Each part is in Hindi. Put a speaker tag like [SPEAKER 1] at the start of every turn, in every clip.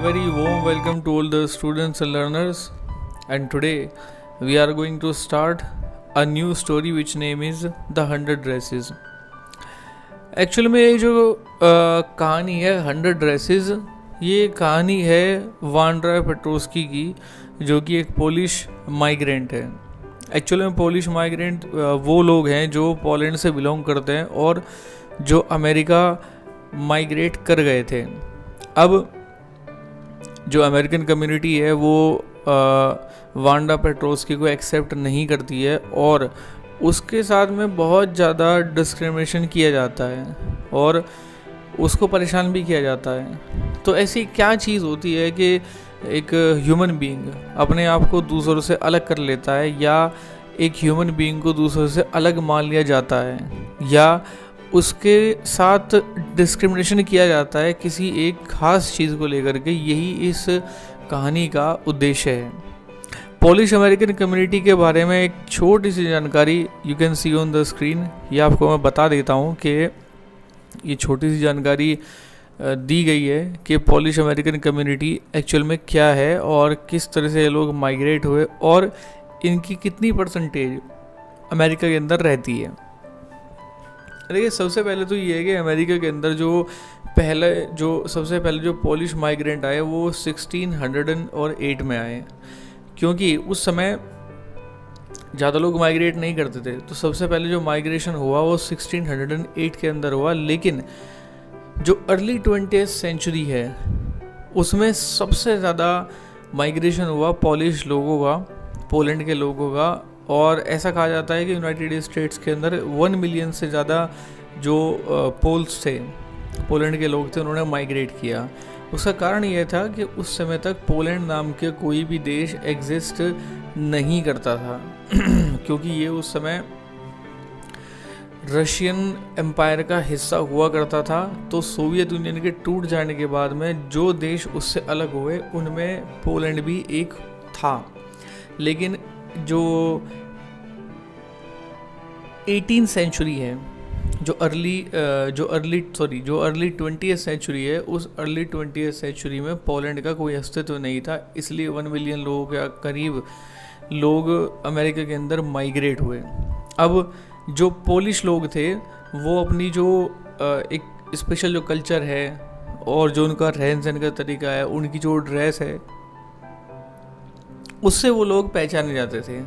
[SPEAKER 1] very warm welcome to all the students and learners. And today we are going to start a new story which name is The 100 Dresses. Actual में ये जो कहानी है 100 ड्रेसेस, ये कहानी है वांड्रा पेट्रोस्की की, जो कि एक पोलिश माइग्रेंट है. एक्चुअल में पोलिश माइग्रेंट वो लोग हैं जो पोलैंड से बिलोंग करते हैं और जो अमेरिका माइग्रेट कर गए थे. अब जो अमेरिकन कम्युनिटी है वो वांडा पेट्रोस्की को एक्सेप्ट नहीं करती है और उसके साथ में बहुत ज़्यादा डिस्क्रिमिनेशन किया जाता है और उसको परेशान भी किया जाता है. तो ऐसी क्या चीज़ होती है कि एक ह्यूमन बीइंग अपने आप को दूसरों से अलग कर लेता है, या एक ह्यूमन बीइंग को दूसरों से अलग मान लिया जाता है, या उसके साथ डिस्क्रिमिनेशन किया जाता है किसी एक खास चीज़ को लेकर के. यही इस कहानी का उद्देश्य है. पोलिश अमेरिकन कम्युनिटी के बारे में एक छोटी सी जानकारी you can see on the screen. ये आपको मैं बता देता हूँ कि ये छोटी सी जानकारी दी गई है कि पोलिश अमेरिकन कम्युनिटी एक्चुअल में क्या है और किस तरह से ये लोग माइग्रेट हुए और इनकी कितनी परसेंटेज अमेरिका के अंदर रहती है. देखिए, सबसे पहले तो ये है कि अमेरिका के अंदर सबसे पहले जो पोलिश माइग्रेंट आए वो 1608 में आए, क्योंकि उस समय ज़्यादा लोग माइग्रेट नहीं करते थे. तो सबसे पहले जो माइग्रेशन हुआ वो 1608 के अंदर हुआ. लेकिन जो अर्ली 20th सेंचुरी है उसमें सबसे ज़्यादा माइग्रेशन हुआ पोलिश लोगों का, पोलैंड के लोगों का. और ऐसा कहा जाता है कि यूनाइटेड स्टेट्स के अंदर 1 मिलियन से ज़्यादा जो पोल्स थे, पोलैंड के लोग थे, उन्होंने माइग्रेट किया. उसका कारण यह था कि उस समय तक पोलैंड नाम के कोई भी देश एग्जिस्ट नहीं करता था क्योंकि ये उस समय रशियन एम्पायर का हिस्सा हुआ करता था. तो सोवियत यूनियन के टूट जाने के बाद में जो देश उससे अलग हुए उनमें पोलैंड भी एक था. लेकिन जो 18th सेंचुरी है, जो अर्ली 20th सेंचुरी है, उस अर्ली 20th सेंचुरी में पोलैंड का कोई अस्तित्व नहीं था. इसलिए 1 मिलियन लोगों के करीब लोग अमेरिका के अंदर माइग्रेट हुए. अब जो पोलिश लोग थे वो अपनी जो एक स्पेशल जो कल्चर है और जो उनका रहन सहन का तरीका है, उनकी जो ड्रेस है, उससे वो लोग पहचाने जाते थे.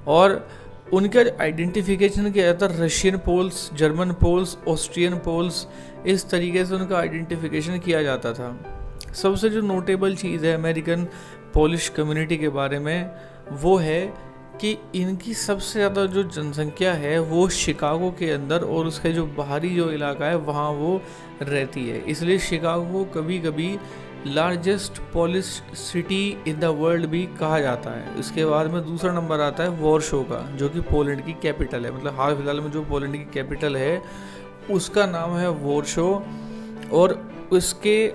[SPEAKER 1] और उनका आइडेंटिफिकेशन किया जाता है Russian Poles, German Poles, Austrian Poles, इस तरीके से उनका आइडेंटिफिकेशन किया जाता था. सबसे जो नोटेबल चीज़ है अमेरिकन पोलिश कम्युनिटी के बारे में वो है कि इनकी सबसे ज़्यादा जो जनसंख्या है वो शिकागो के अंदर और उसके जो बाहरी जो इलाका है वहाँ वो रहती है. इसलिए शिकागो कभी कभी largest Polish city in the world भी कहा जाता है. इसके बाद में दूसरा नंबर आता है वॉर्शो का, जो कि पोलैंड की कैपिटल है. मतलब हाल फिलहाल में जो पोलैंड की कैपिटल है उसका नाम है वॉर्शो, और उसके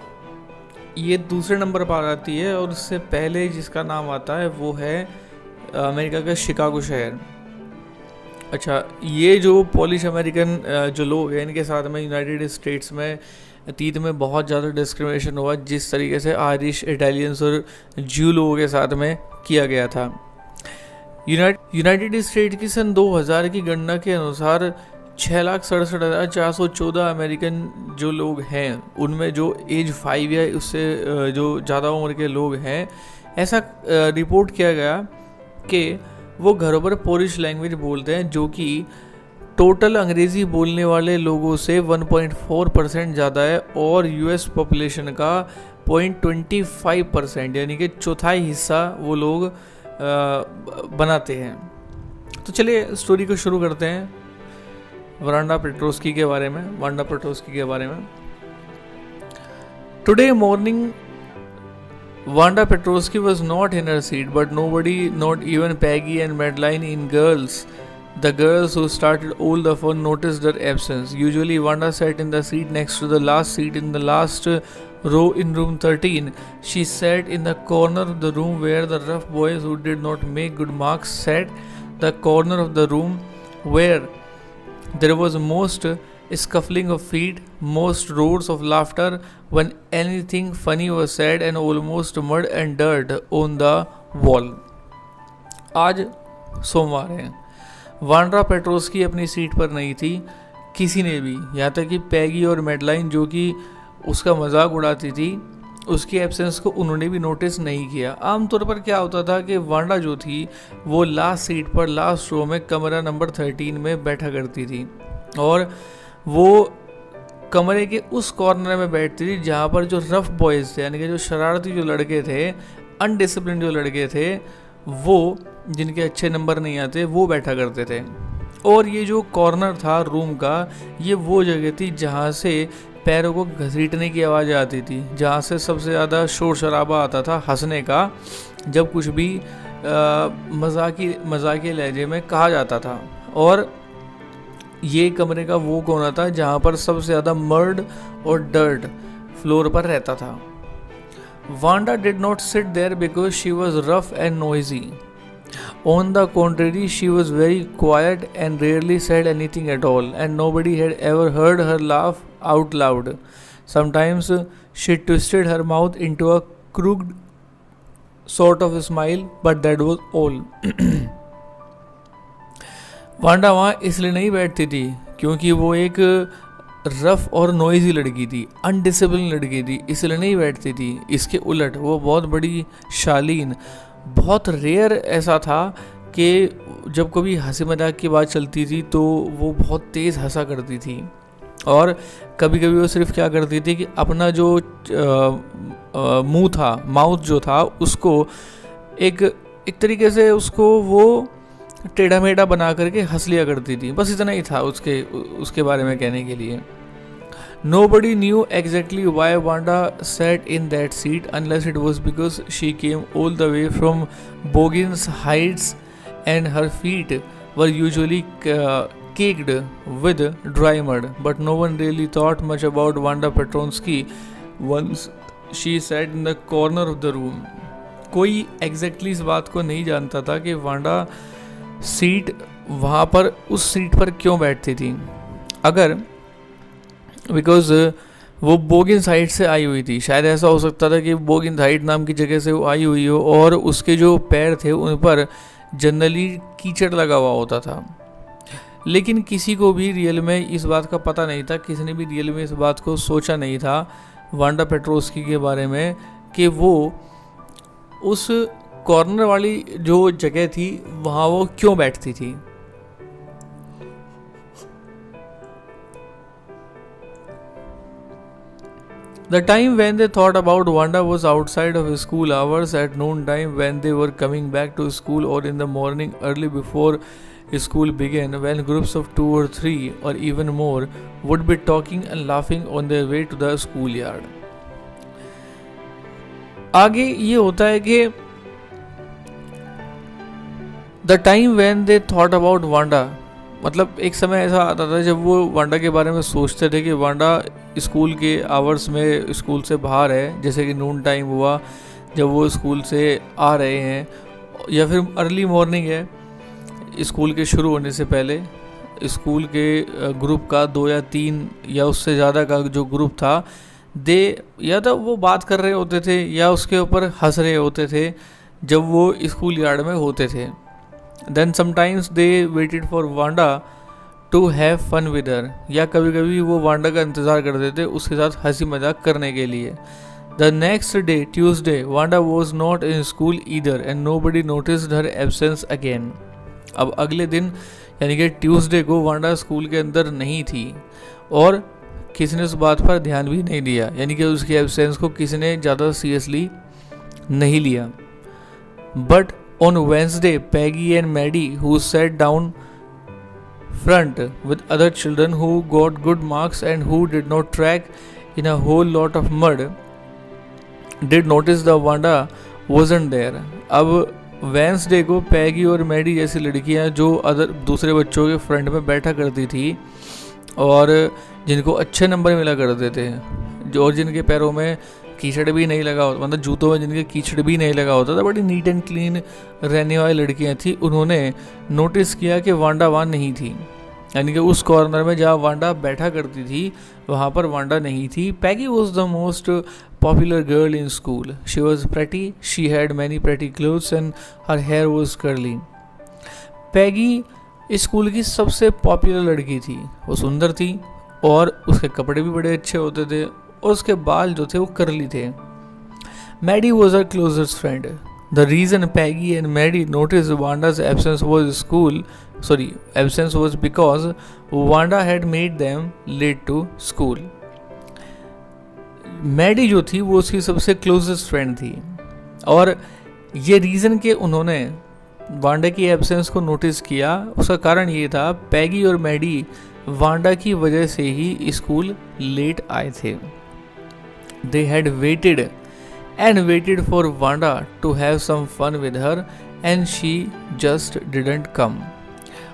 [SPEAKER 1] ये दूसरे नंबर पर आती है. और उससे पहले जिसका नाम आता है वो है अमेरिका का शिकागो शहर. अच्छा, ये जो पोलिश अमेरिकन जो लोग हैं इनके साथ में यूनाइटेड स्टेट्स में अतीत में बहुत ज़्यादा डिस्क्रिमिनेशन हुआ, जिस तरीके से आयरिश, इटालियंस और ज्यू लोगों के साथ में किया गया था. यूनाइटेड स्टेट की सन 2000 की गणना के अनुसार 6,67,414 अमेरिकन जो लोग हैं उनमें जो एज 5 या उससे जो ज़्यादा उम्र के लोग हैं, ऐसा रिपोर्ट किया गया कि वो घरों पर पोलिश लैंग्वेज बोलते हैं, जो कि टोटल अंग्रेज़ी बोलने वाले लोगों से 1.4% ज़्यादा है और यूएस पॉपुलेशन का 0.25% यानी कि चौथाई हिस्सा वो लोग बनाते हैं. तो चलिए स्टोरी को शुरू करते हैं वांडा पेट्रोस्की के बारे में. Today morning Wanda Petrosky was not in her seat, but nobody, not even Peggy and Madeline in Girls, the girls who started all the fun, noticed her absence. Usually Wanda sat in the seat next to the last seat in the last row in room 13. She sat in the corner of the room where the rough boys who did not make good marks sat, the corner of the room where there was most scuffling of feet, most roars of laughter when anything funny was said, and almost mud and dirt on the wall. आज सोमवार है। वांड्रा पेट्रोस्की अपनी सीट पर नहीं थी, किसी ने भी, यहाँ तक कि पैगी और मेडलाइन जो कि उसका मजाक उड़ाती थी, उसकी एब्सेंस को उन्होंने भी नोटिस नहीं किया। आमतौर पर क्या होता था कि वांडा जो थी वो लास्ट सीट पर लास्ट रो में कमरा नंबर 13 में बैठा करती थी और वो कमरे के उस कॉर्नर में बैठती थी जहाँ पर जो रफ बॉयज़ थे, यानी कि जो शरारती जो लड़के थे, अनडिसिप्लिन जो लड़के थे, वो जिनके अच्छे नंबर नहीं आते, वो बैठा करते थे। और ये जो कॉर्नर था रूम का, ये वो जगह थी जहाँ से पैरों को घसीटने की आवाज़ आती थी, जहाँ से सबसे ज़्यादा शोर शराबा आता था हंसने का, जब कुछ भी मजाकी लहजे में कहा जाता था। और ये कमरे का वो कोना था जहाँ पर सबसे ज़्यादा मर्ड और डर्ट फ्लोर पर रहता था। Wanda did not sit there because she was rough and noisy. On the contrary, she was very quiet and rarely said anything at all, and nobody had ever heard her laugh out loud. Sometimes she twisted her mouth into a crooked sort of smile, but that was all. Wanda वहाँ इसलिए नहीं बैठती थी क्योंकि वो एक रफ और नॉइजी लड़की थी, अनडिसिप्लिन लड़की थी, इसलिए नहीं बैठती थी। इसके उलट वो बहुत बड़ी शालीन, बहुत रेयर ऐसा था कि जब कभी हंसी मजाक की बात चलती थी तो वो बहुत तेज़ हंसा करती थी। और कभी कभी वो सिर्फ क्या करती थी कि अपना जो मुंह था, माउथ जो था, उसको एक तरीके से उसको वो टेढ़ा मेढ़ा बना करके हंस लिया करती थी। बस इतना ही था उसके बारे में कहने के लिए। Nobody knew exactly why Wanda sat in that seat unless it was because she came all the way from Boggins Heights and her feet were usually caked with dry mud. But no one really thought much about Wanda Petronsky once she sat in the corner of the room. कोई exactly इस बात को नहीं जानता था कि वांडा सीट वहाँ पर उस सीट पर क्यों बैठती थी, अगर बिकॉज वो बोगिन हाइट से आई हुई थी। शायद ऐसा हो सकता था कि बोगिन हाइट नाम की जगह से वो आई हुई हो और उसके जो पैर थे उन पर जनरली कीचड़ लगा हुआ होता था। लेकिन किसी को भी रियल में इस बात का पता नहीं था, किसी ने भी रियल में इस बात को सोचा नहीं था वांडा पेट्रोस्की के बारे में कि वो उस कॉर्नर वाली जो जगह थी वहाँ वो क्यों बैठती थी। The time when they thought about Wanda was outside of school hours at noon time, when they were coming back to school, or in the morning early before school began, when groups of 2 or 3 or even more would be talking and laughing on their way to the schoolyard. आगे ये होता है कि the time when they thought about Wanda, मतलब एक समय ऐसा आता था जब वो वांडा के बारे में सोचते थे कि वांडा स्कूल के आवर्स में स्कूल से बाहर है, जैसे कि नून टाइम हुआ जब वो स्कूल से आ रहे हैं, या फिर अर्ली मॉर्निंग है स्कूल के शुरू होने से पहले। स्कूल के ग्रुप का 2 या 3 या उससे ज़्यादा का जो ग्रुप था, या तो वो बात कर रहे होते थे या उसके ऊपर हंस रहे होते थे जब वो स्कूल यार्ड में होते थे। Then sometimes they waited for Wanda to have fun with her, या कभी कभी वो वांडा का इंतज़ार करते थे उसके साथ हंसी मजाक करने के लिए। The next day, Tuesday, Wanda was not in school either and nobody noticed her absence again. अब अगले दिन यानी कि ट्यूसडे को वांडा स्कूल के अंदर नहीं थी और किसी ने उस बात पर ध्यान भी नहीं दिया, यानी कि उसकी एब्सेंस को किसी ने ज़्यादा सीरियसली नहीं लिया। But on Wednesday, Peggy and Maddie, who sat down front with other children who got good marks and who did not track in a whole lot of mud, did notice the Wanda wasn't there. अब वेंसडे को पैगी और मैडी जैसी लड़कियां जो दूसरे बच्चों के फ्रंट में बैठा करती थी और जिनको अच्छे नंबर मिला करते थे, जो और जिनके पैरों में कीचड़ भी नहीं लगा होता, मतलब जूतों में जिनके कीचड़ भी नहीं लगा होता था, बड़ी नीट एंड क्लीन रहने वाली लड़कियां थी, उन्होंने नोटिस किया कि वांडा वहाँ नहीं थी। यानी कि उस कॉर्नर में जहाँ वांडा बैठा करती थी वहाँ पर वांडा नहीं थी। Peggy was the most popular girl in school. She was pretty, she had many pretty clothes and her hair was curly. Peggy school की सबसे पॉपुलर लड़की थी, वो सुंदर थी और उसके कपड़े भी बड़े अच्छे होते थे और उसके बाल जो थे वो करली थे। Maddie was her closest friend. The reason Peggy and Maddie notice Wanda's absence was because Wanda had made them late to school. Maddie जो थी वो उसकी सबसे क्लोजेस्ट फ्रेंड थी और ये रीज़न कि उन्होंने वांडा की एब्सेंस को नोटिस किया, उसका कारण ये था पैगी और मैडी वांडा की वजह से ही स्कूल लेट आए थे। They had waited for Wanda to have some fun with her and she just didn't come.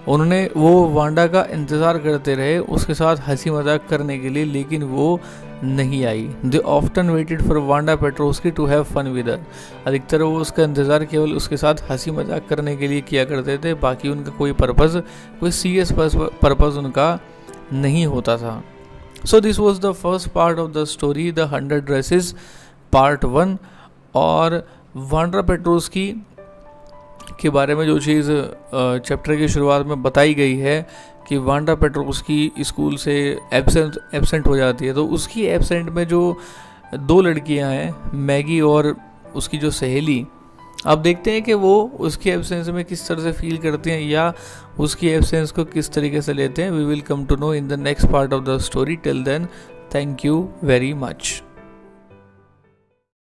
[SPEAKER 1] उन्होंने वो वांडा का इंतज़ार करते रहे उसके साथ हंसी मजाक करने के लिए, लेकिन वो नहीं आई। They often waited for Wanda Petrovsky to have fun with her. अधिकतर वो उसका इंतज़ार केवल उसके साथ हंसी मजाक करने के लिए किया करते थे, बाकी उनका कोई सीरियस पर्पज़ उनका नहीं होता था। So this was the first part of the story, The 100 Dresses part 1। और वांडा पेट्रोस्की के बारे में जो चीज़ चैप्टर की शुरुआत में बताई गई है कि वांडा पेट्रोस्की स्कूल से एब्सेंट हो जाती है, तो उसकी एब्सेंट में जो 2 लड़कियां हैं, मैगी और उसकी जो सहेली, अब देखते हैं कि वो उसकी एब्सेंस में किस तरह से फील करते हैं या उसकी एब्सेंस को किस तरीके से लेते हैं। We will come to know in the next part of the story. Till then, thank you very much.